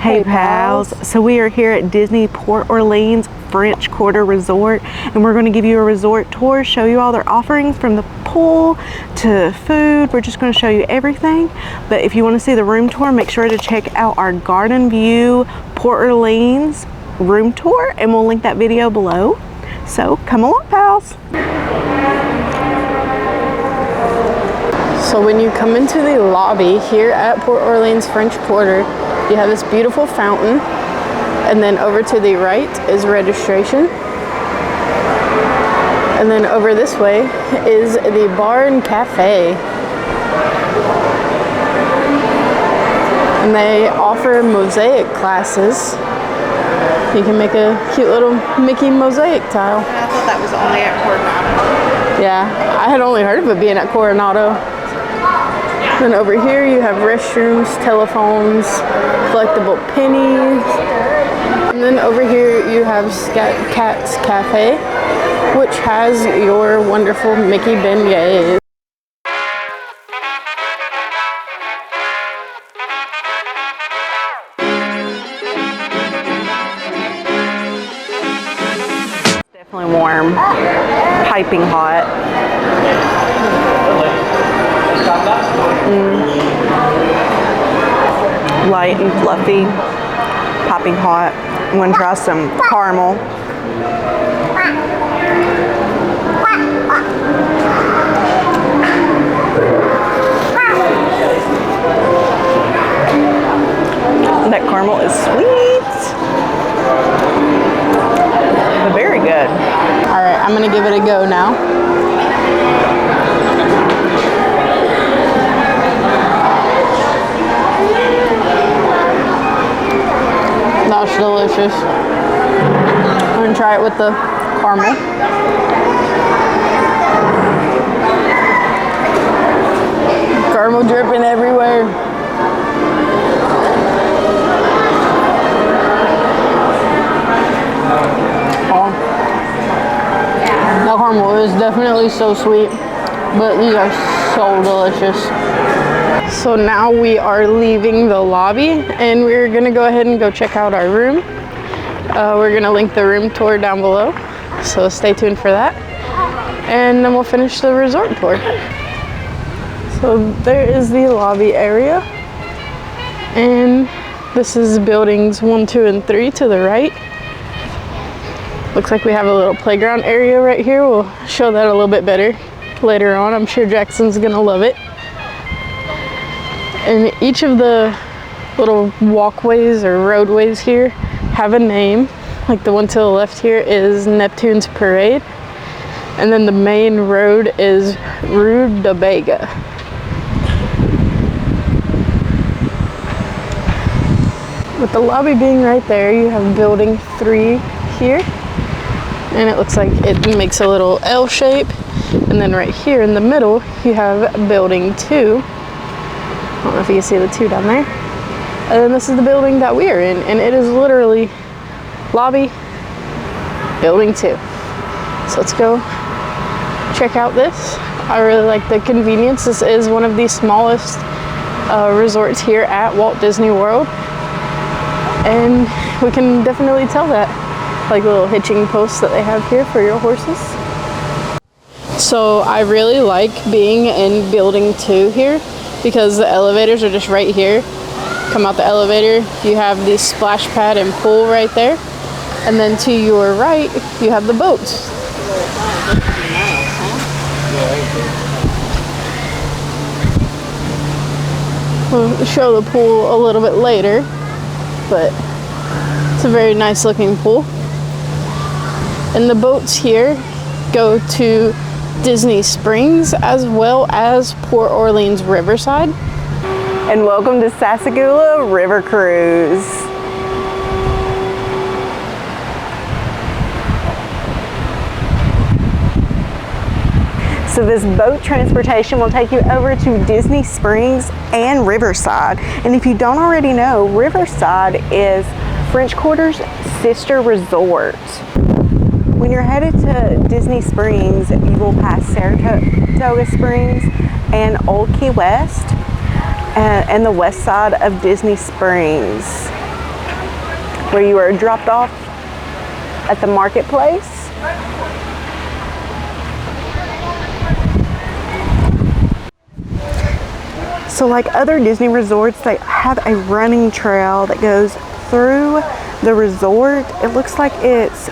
Hey pals. So we are here at Disney Port Orleans French Quarter Resort, and we're going to give you a resort tour, show you all their offerings from the pool to food. We're just going to show you everything. But if you want to see the room tour, make sure to check out our Garden View Port Orleans room tour, and we'll link that video below. So come along, pals. So when you come into the lobby here at Port Orleans French Quarter, you have this beautiful fountain, and then over to the right is registration. And then over this way is the bar and cafe. And they offer mosaic classes. You can make a cute little Mickey mosaic tile. I thought that was only at Coronado. Yeah, I had only heard of it being at Coronado. Then over here you have restrooms, telephones, collectible pennies. And then over here you have Cat's Cafe, which has your wonderful Mickey beignets. Definitely warm, piping hot. Light and fluffy, popping hot. I'm gonna try some caramel. That caramel is sweet, but very good. All right, I'm gonna give it a go now. That's delicious. I'm gonna try it with the caramel. Caramel dripping everywhere. Oh. That caramel is definitely so sweet, but these are so delicious. So now we are leaving the lobby, and we're gonna go ahead and go check out our room. We're gonna link the room tour down below, so stay tuned for that. And then we'll finish the resort tour. So there is the lobby area, and this is buildings 1, 2, and 3 to the right. Looks like we have a little playground area right here. We'll show that a little bit better later on. I'm sure Jackson's gonna love it. And each of the little walkways or roadways here have a name. Like the one to the left here is Neptune's Parade. And then the main road is Rue de Bega. With the lobby being right there, you have building 3 here. And it looks like it makes a little L shape. And then right here in the middle, you have building 2. I don't know if you can see the 2 down there. And then this is the building that we are in, and it is literally lobby, building 2. So let's go check out this. I really like the convenience. This is one of the smallest resorts here at Walt Disney World. And we can definitely tell that. Like little hitching posts that they have here for your horses. So I really like being in building 2 here, because the elevators are just right here. Come out the elevator, you have the splash pad and pool right there. And then to your right, you have the boats. We'll show the pool a little bit later, but it's a very nice looking pool. And the boats here go to Disney Springs as well as Port Orleans Riverside. And welcome to Sassagoula River Cruise. So this boat transportation will take you over to Disney Springs and Riverside. And if you don't already know, Riverside is French Quarter's sister resort. When you're headed to Disney Springs, you will pass Saratoga Springs and Old Key West and the west side of Disney Springs. where you are dropped off at the marketplace. So like other Disney resorts, they have a running trail that goes through the resort. It looks like it's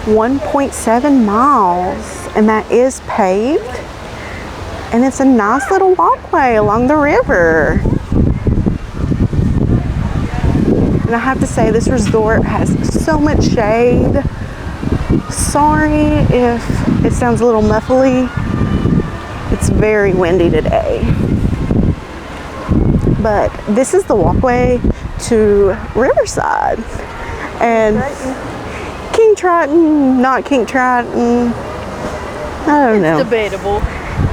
1.7 miles, and that is paved. And it's a nice little walkway along the river. And I have to say, this resort has so much shade. Sorry if it sounds a little muffly. It's very windy today. But this is the walkway to Riverside. And King Triton, not King Triton, I don't know. Debatable.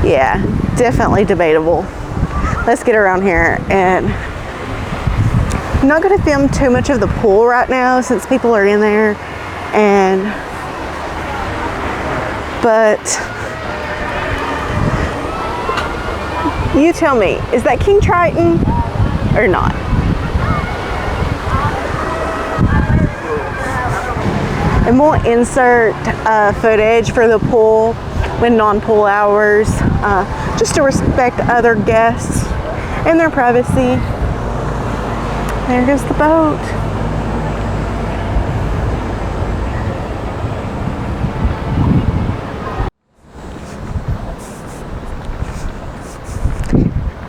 Yeah, definitely debatable. Let's get around here. And I'm not going to film too much of the pool right now since people are in there. But you tell me, is that King Triton or not? And we'll insert footage for the pool when non-pool hours, just to respect other guests and their privacy. There goes the boat.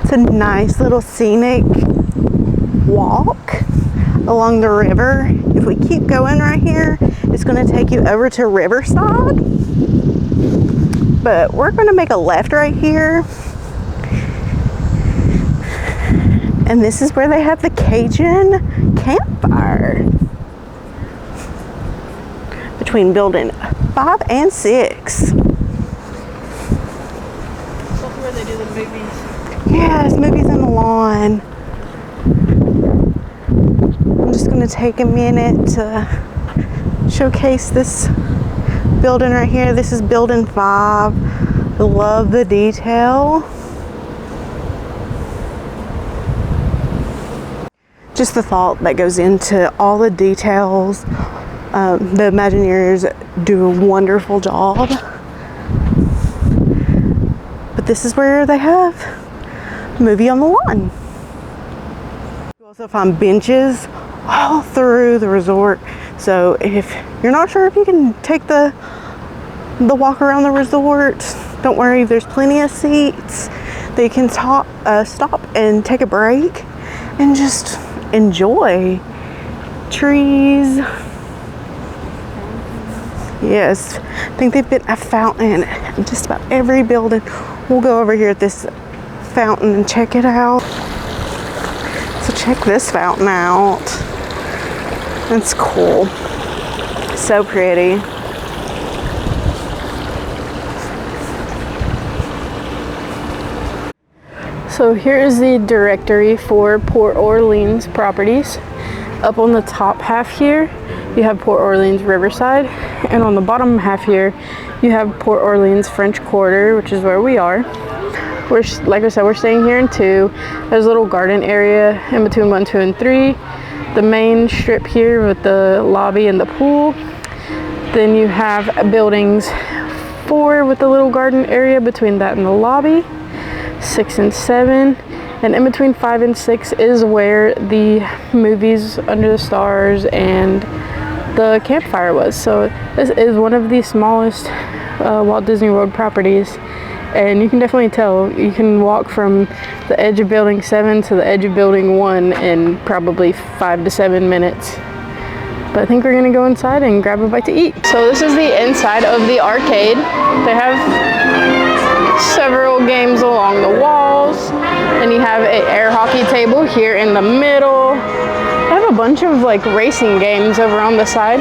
It's a nice little scenic walk along the river. If we keep going right here, it's going to take you over to Riverside. But we're going to make a left right here. And this is where they have the Cajun campfire between building 5 and 6. That's where they do the movies. Yes, movies on the lawn. I'm just going to take a minute to showcase this building right here. This is building 5. I love the detail. Just the thought that goes into all the details. The Imagineers do a wonderful job. But this is where they have movie on the lawn. You also find benches all through the resort. So if you're not sure if you can take the walk around the resort, don't worry, there's plenty of seats. They can stop and take a break and just enjoy trees. Yes, I think they've been a fountain in just about every building. We'll go over here at this fountain and check it out. So check this fountain out. That's cool. So pretty. So here is the directory for Port Orleans properties. Up on the top half here, you have Port Orleans Riverside, and on the bottom half here, you have Port Orleans French Quarter, which is where we are. Like I said, we're staying here in 2. There's a little garden area in between 1, 2, and 3. The main strip here with the lobby and the pool. Then you have buildings 4 with the little garden area between that and the lobby. 6 and 7, and in between 5 and 6 is where the movies Under the Stars and the campfire was. So this is one of the smallest Walt Disney World properties, and you can definitely tell. You can walk from the edge of building 7 to the edge of building 1 in probably 5 to 7 minutes. But I think we're gonna go inside and grab a bite to eat. So this is the inside of the arcade. They have several games along the walls, and you have an air hockey table here in the middle. They have a bunch of like racing games over on the side.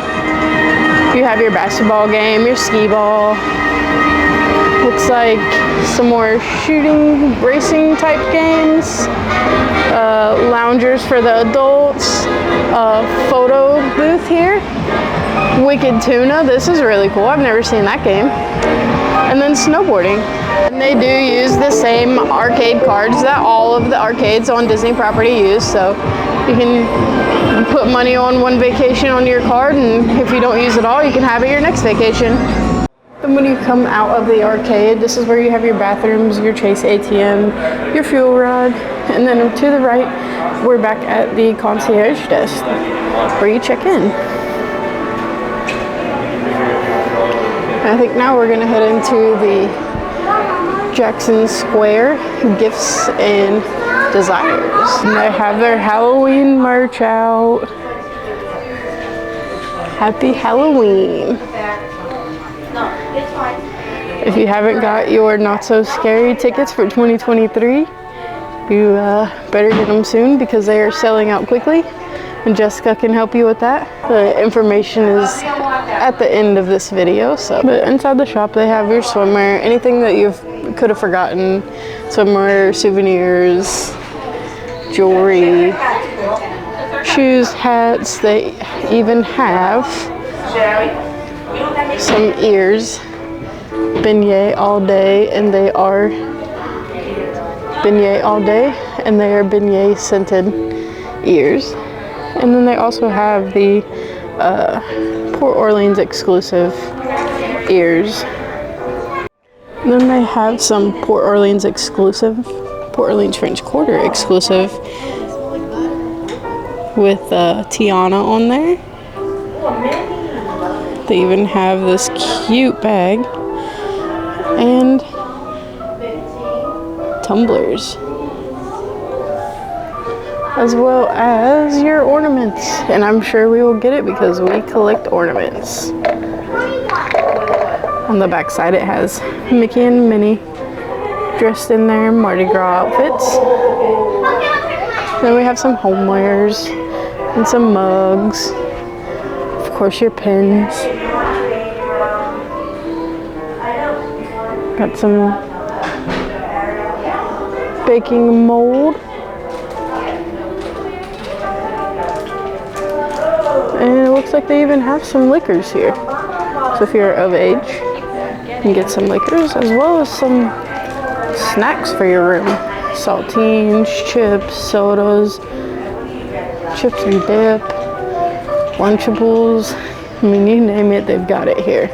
You have your basketball game, your skee ball. Looks like some more shooting, racing type games. Loungers for the adults. Photo booth here. Wicked Tuna. This is really cool. I've never seen that game. And then snowboarding. And they do use the same arcade cards that all of the arcades on Disney property use, so You can put money on one vacation on your card, and if you don't use it all, you can have it your next vacation. Then when you come out of the arcade, this is where you have your bathrooms, your Chase ATM, your fuel rod, and then to the right, we're back at the concierge desk where you check in. I think now we're gonna head into the Jackson Square Gifts and Desires. And they have their Halloween merch out. Happy Halloween. If you haven't got your Not So Scary tickets for 2023, you better get them soon because they are selling out quickly. And Jessica can help you with that. The information is at the end of this video. But inside the shop, they have your swimwear, anything that you could have forgotten, swimwear, souvenirs, jewelry, shoes, hats. They even have some ears, beignet all day, and they are beignet all day, and they are beignet scented ears. And then they also have the Port Orleans exclusive ears. And then they have some Port Orleans exclusive, Port Orleans French Quarter exclusive with Tiana on there. They even have this cute bag and tumblers, as well as your ornaments. And I'm sure we will get it because we collect ornaments. On the back side, it has Mickey and Minnie dressed in their Mardi Gras outfits. Then we have some homewares and some mugs. Of course, your pins. Got some baking mold. And it looks like they even have some liquors here. So if you're of age, you can get some liquors as well as some snacks for your room. Saltines, chips, sodas, chips and dip, Lunchables. I mean, you name it, they've got it here.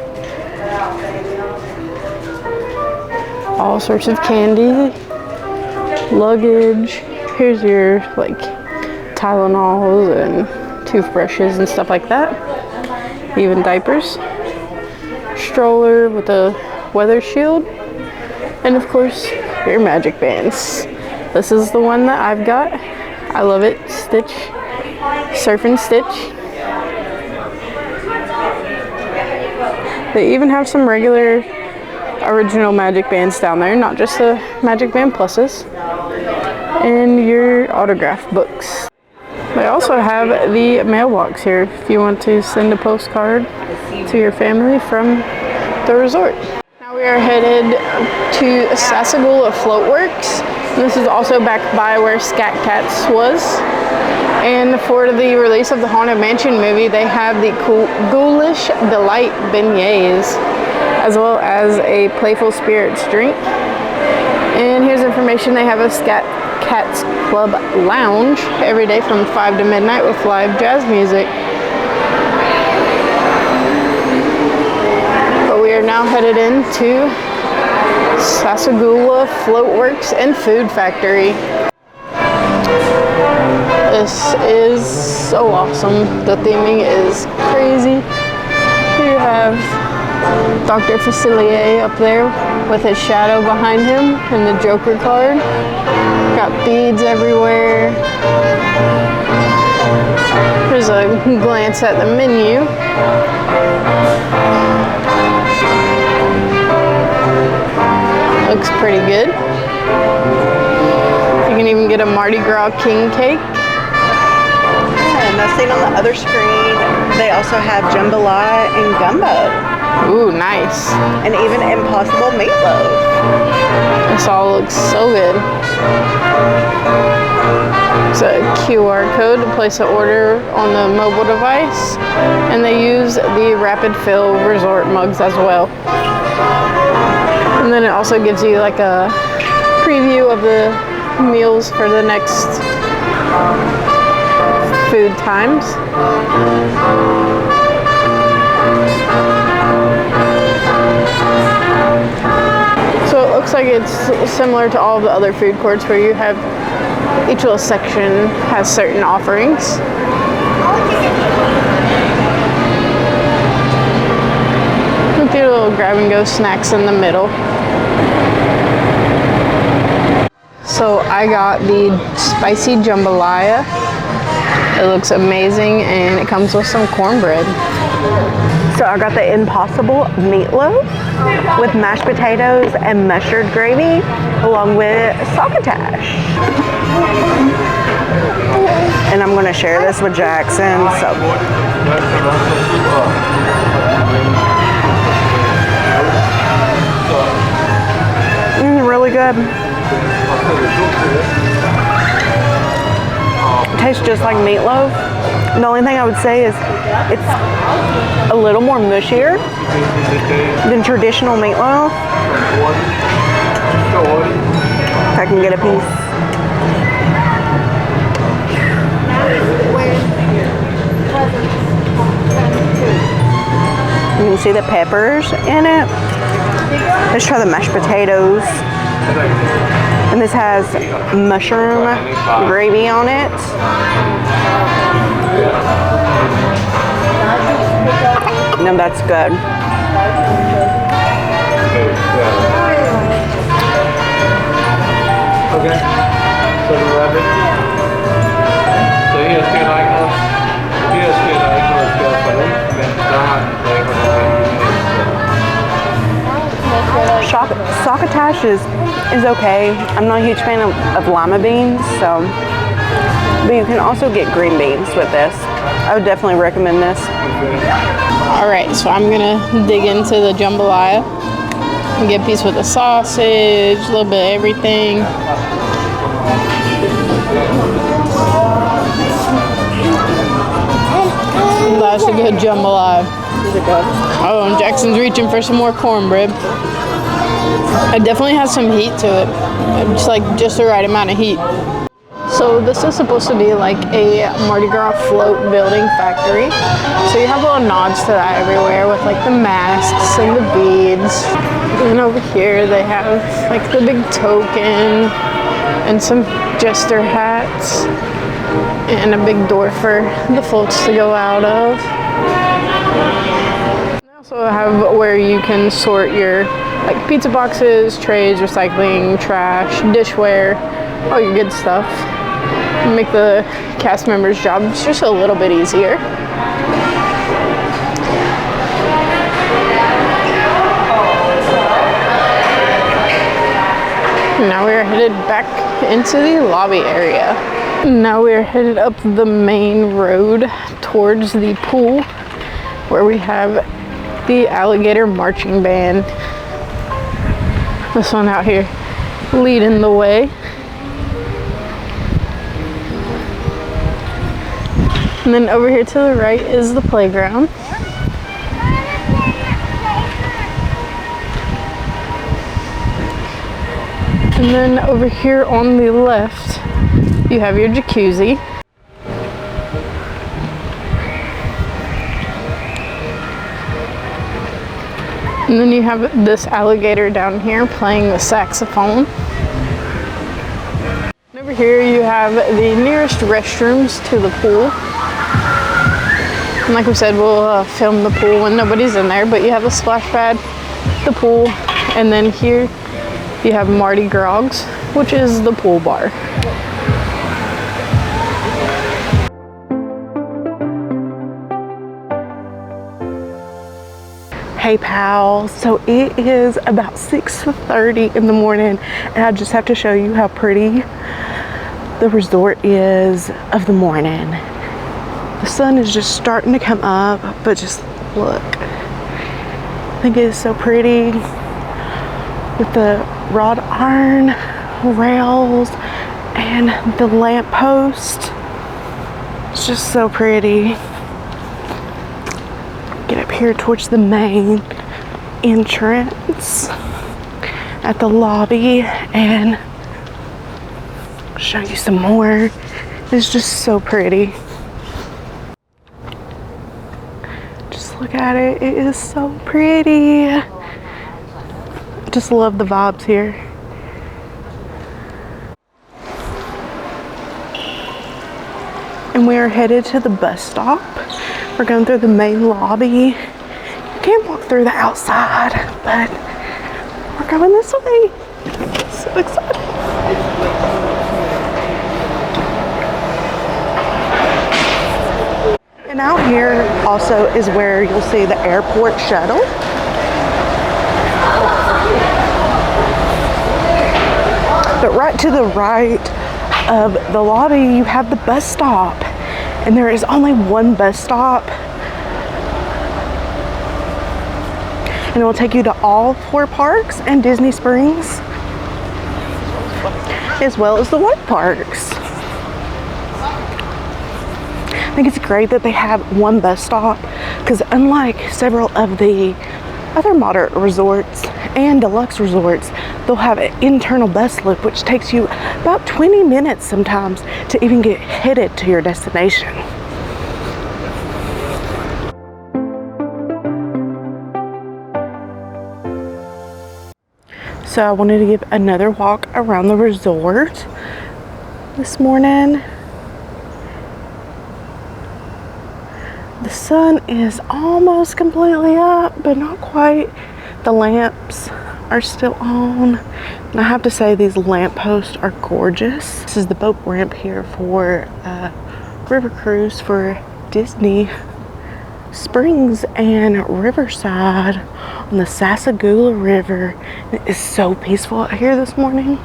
All sorts of candy, luggage. Here's your like Tylenols and toothbrushes and stuff like that. Even diapers. Stroller with a weather shield. And of course, your magic bands. This is the one that I've got. I love it. Stitch. Surf and Stitch. They even have some regular original magic bands down there, not just the magic band pluses. And your autograph books. They also have the mailbox here if you want to send a postcard to your family from the resort. Now we are headed to Sassagoula Floatworks. This is also back by where Scat Cats was. And for the release of the Haunted Mansion movie, they have the Ghoulish Delight beignets, as well as a Playful Spirits drink. And here's information. They have a Scat Cats Club Lounge every day from 5 to midnight with live jazz music. But we are now headed into Sassagoula Floatworks and Food Factory. This is so awesome. The theming is crazy. Here you have Dr. Facilier up there with his shadow behind him and the Joker card. Got beads everywhere. Here's a glance at the menu. Looks pretty good. You can even get a Mardi Gras king cake. And I've seen on the other screen, they also have jambalaya and gumbo. Ooh, nice. And even Impossible meatloaf. This all looks so good. It's a QR code to place an order on the mobile device. And they use the Rapid Fill Resort mugs as well. And then it also gives you like a preview of the meals for the next food times. So it looks like it's similar to all the other food courts where you have each little section has certain offerings. With your little grab and go snacks in the middle. So I got the spicy jambalaya. It looks amazing and it comes with some cornbread. So I got the Impossible meatloaf with mashed potatoes and mustard gravy along with succotash. And I'm gonna share this with Jackson, so. Really good. It tastes just like meatloaf. The only thing I would say is it's a little more mushier than traditional meatloaf. If I can get a piece. You can see the peppers in it. Let's try the mashed potatoes. And this has mushroom gravy on it. No, that's good. Okay. So the rabbit. So here's good icon. Here's good icon. Succotash is okay. I'm not a huge fan of lima beans, so. But you can also get green beans with this. I would definitely recommend this. All right, so I'm gonna dig into the jambalaya and get a piece with the sausage, a little bit of everything. That's a good jambalaya. Is it good? Oh, and Jackson's reaching for some more cornbread. It definitely has some heat to it. It's like just the right amount of heat. So this is supposed to be like a Mardi Gras float building factory. So you have little nods to that everywhere with like the masks and the beads. And over here they have like the big token and some jester hats and a big door for the floats to go out of. They also have where you can sort your like pizza boxes, trays, recycling, trash, dishware, all your good stuff. Make the cast members' job just a little bit easier. Now we're headed back into the lobby area. Now we're headed up the main road towards the pool where we have the alligator marching band. This one out here leading the way. And then over here to the right is the playground. And then over here on the left, you have your jacuzzi. And then you have this alligator down here playing the saxophone. And over here you have the nearest restrooms to the pool. And like we said, we'll film the pool when nobody's in there, but you have a splash pad, the pool, and then here you have Mardi Gras, which is the pool bar. Hey pals, so it is about 6:30 in the morning and I just have to show you how pretty the resort is of the morning. The sun is just starting to come up, but just look. I think it is so pretty with the wrought iron rails and the lamp post. It's just so pretty. Get up here towards the main entrance at the lobby and show you some more. It's just so pretty. Look at it. It is so pretty. Just love the vibes here. And we are headed to the bus stop. We're going through the main lobby. You can't walk through the outside, but we're going this way. So excited. And out here also is where you'll see the airport shuttle. But right to the right of the lobby, you have the bus stop. And there is only one bus stop. And it will take you to all 4 parks and Disney Springs, as well as the water parks. I think it's great that they have one bus stop, because unlike several of the other moderate resorts and deluxe resorts, they'll have an internal bus loop, which takes you about 20 minutes sometimes to even get headed to your destination. So I wanted to give another walk around the resort this morning. The sun is almost completely up, but not quite. The lamps are still on. And I have to say, these lampposts are gorgeous. This is the boat ramp here for river cruise for Disney Springs and Riverside on the Sassagoula River. It is so peaceful out here this morning.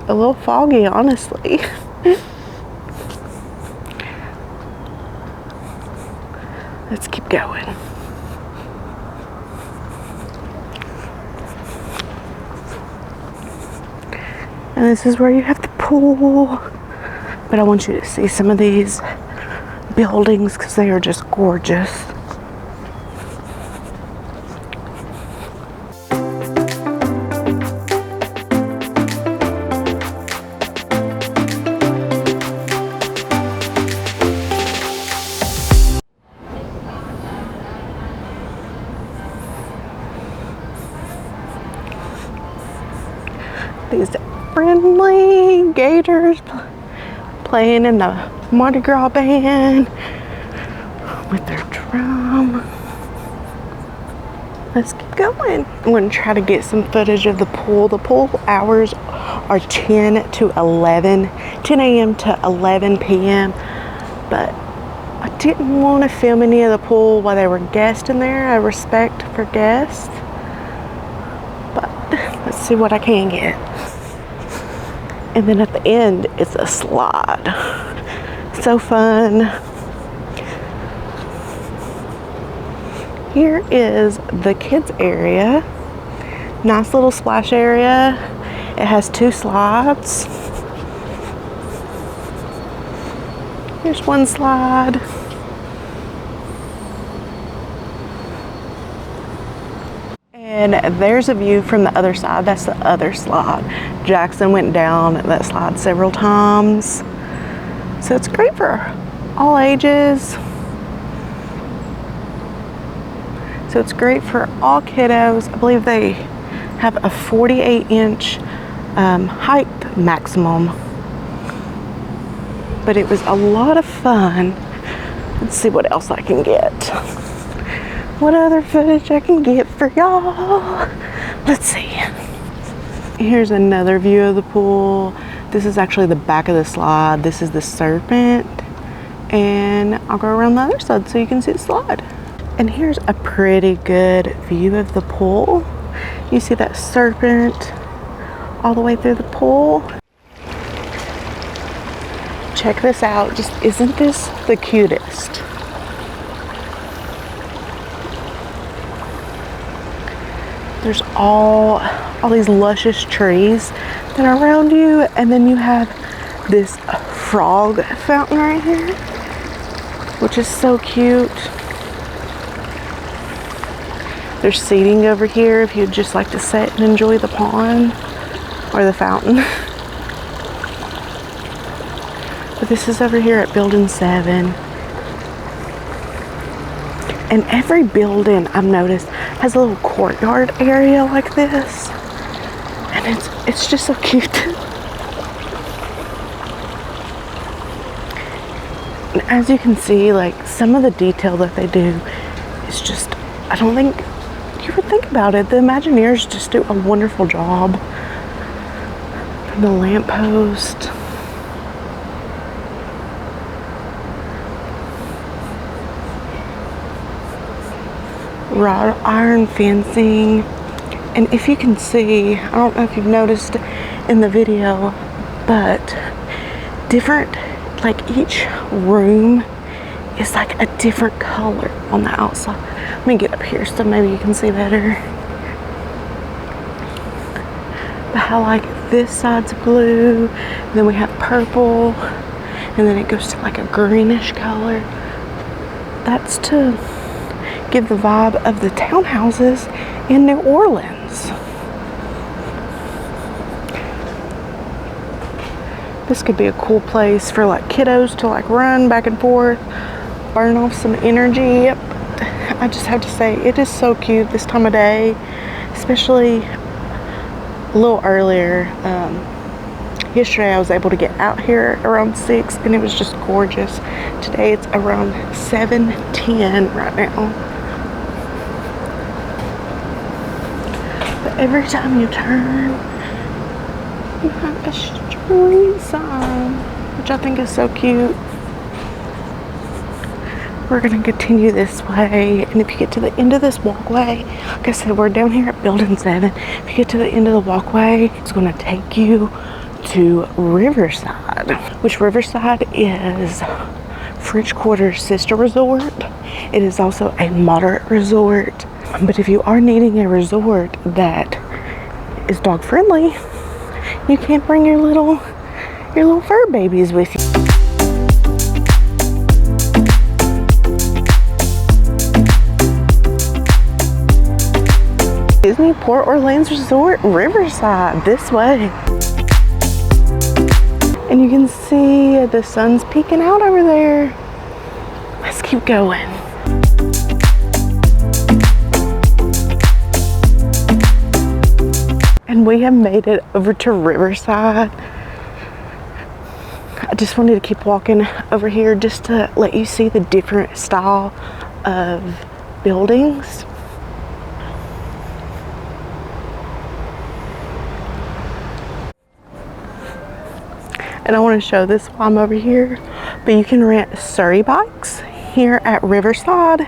A little foggy, honestly. Let's keep going. And this is where you have the pool. But I want you to see some of these buildings because they are just gorgeous. These friendly gators playing in the Mardi Gras band with their drum. Let's keep going. I'm going to try to get some footage of the pool. The pool hours are 10 a.m. to 11 p.m. But I didn't want to film any of the pool while there were guests in there. I have respect for guests. But let's see what I can get. And then at the end, it's a slide. So fun. Here is the kids area. Nice little splash area. It has 2 slides. Here's one slide. And there's a view from the other side. That's the other slide. Jackson went down that slide several times. So it's great for all ages. So it's great for all kiddos. I believe they have a 48-inch height maximum. But it was a lot of fun. Let's see what else I can get. What other footage I can get for y'all? Let's see. Here's another view of the pool. This is actually the back of the slide. This is the serpent. And I'll go around the other side so you can see the slide. And here's a pretty good view of the pool. You see that serpent all the way through the pool. Check this out. Just isn't this the cutest? There's all these luscious trees that are around you, and then you have this frog fountain right here, which is so cute. There's seating over here if you'd just like to sit and enjoy the pond or the fountain. But this is over here at Building 7. And every building I've noticed has a little courtyard area like this. And it's just so cute. And as you can see, like some of the detail that they do is just, I don't think you would think about it. The Imagineers just do a wonderful job. The lamppost. Wrought iron fencing. And if you can see, I don't know if you've noticed in the video, but different, like each room is like a different color on the outside. Let me get up here so maybe you can see better. But how like this side's blue, then we have purple, and then it goes to like a greenish color. That's to give the vibe of the townhouses in New Orleans. This could be a cool place for like kiddos to like run back and forth, burn off some energy. I just have to say, it is so cute this time of day, especially a little earlier. Yesterday I was able to get out here around 6 and it was just gorgeous. Today it's around 7:10 right now. But every time you turn, you have a street sign, which I think is so cute. We're gonna continue this way, and if you get to the end of this walkway, like I said, we're down here at Building 7. If you get to the end of the walkway, it's gonna take you to Riverside, which Riverside is French Quarter's sister resort. It is also a moderate resort, but if you are needing a resort that is dog friendly, you can't bring your little fur babies with you. Disney Port Orleans Resort, Riverside, this way. And you can see the sun's peeking out over there. Let's keep going. And we have made it over to Riverside. I just wanted to keep walking over here just to let you see the different style of buildings. And I want to show this while I'm over here, but you can rent Surrey bikes here at Riverside.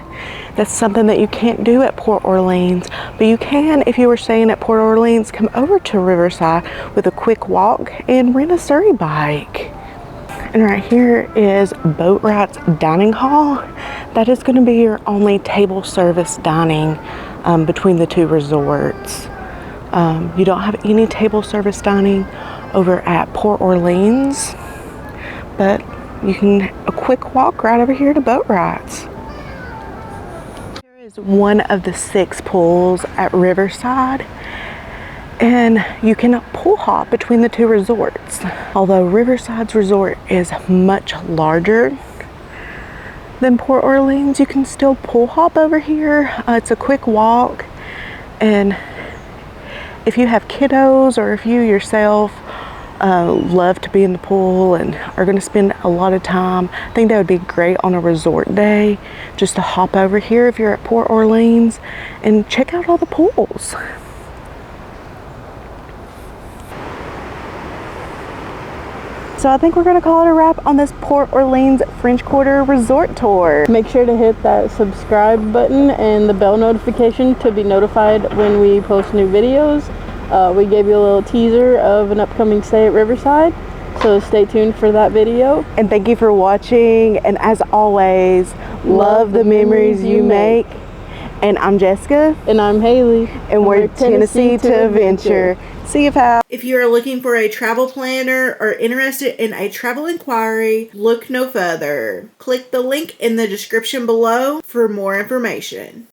That's something that you can't do at Port Orleans, but you can, if you were staying at Port Orleans, come over to Riverside with a quick walk and rent a Surrey bike. And right here is Boatwright's Dining Hall. That is going to be your only table service dining between the two resorts. You don't have any table service dining over at Port Orleans, but you can a quick walk right over here to Boatwright's. Here is one of the 6 pools at Riverside, and you can pool hop between the two resorts. Although Riverside's resort is much larger than Port Orleans, you can still pool hop over here. It's a quick walk, and if you have kiddos or if you yourself love to be in the pool and are going to spend a lot of time, I think that would be great on a resort day, just to hop over here if you're at Port Orleans and check out all the pools. So I think we're going to call it a wrap on this Port Orleans French Quarter resort tour. Make sure to hit that subscribe button and the bell notification to be notified when we post new videos. We gave you a little teaser of an upcoming stay at Riverside, so stay tuned for that video. And thank you for watching, and as always, love the memories you make. And I'm Jessica. And I'm Haley. And we're Tennessee to Adventure. See you, pal. If you are looking for a travel planner or interested in a travel inquiry, look no further. Click the link in the description below for more information.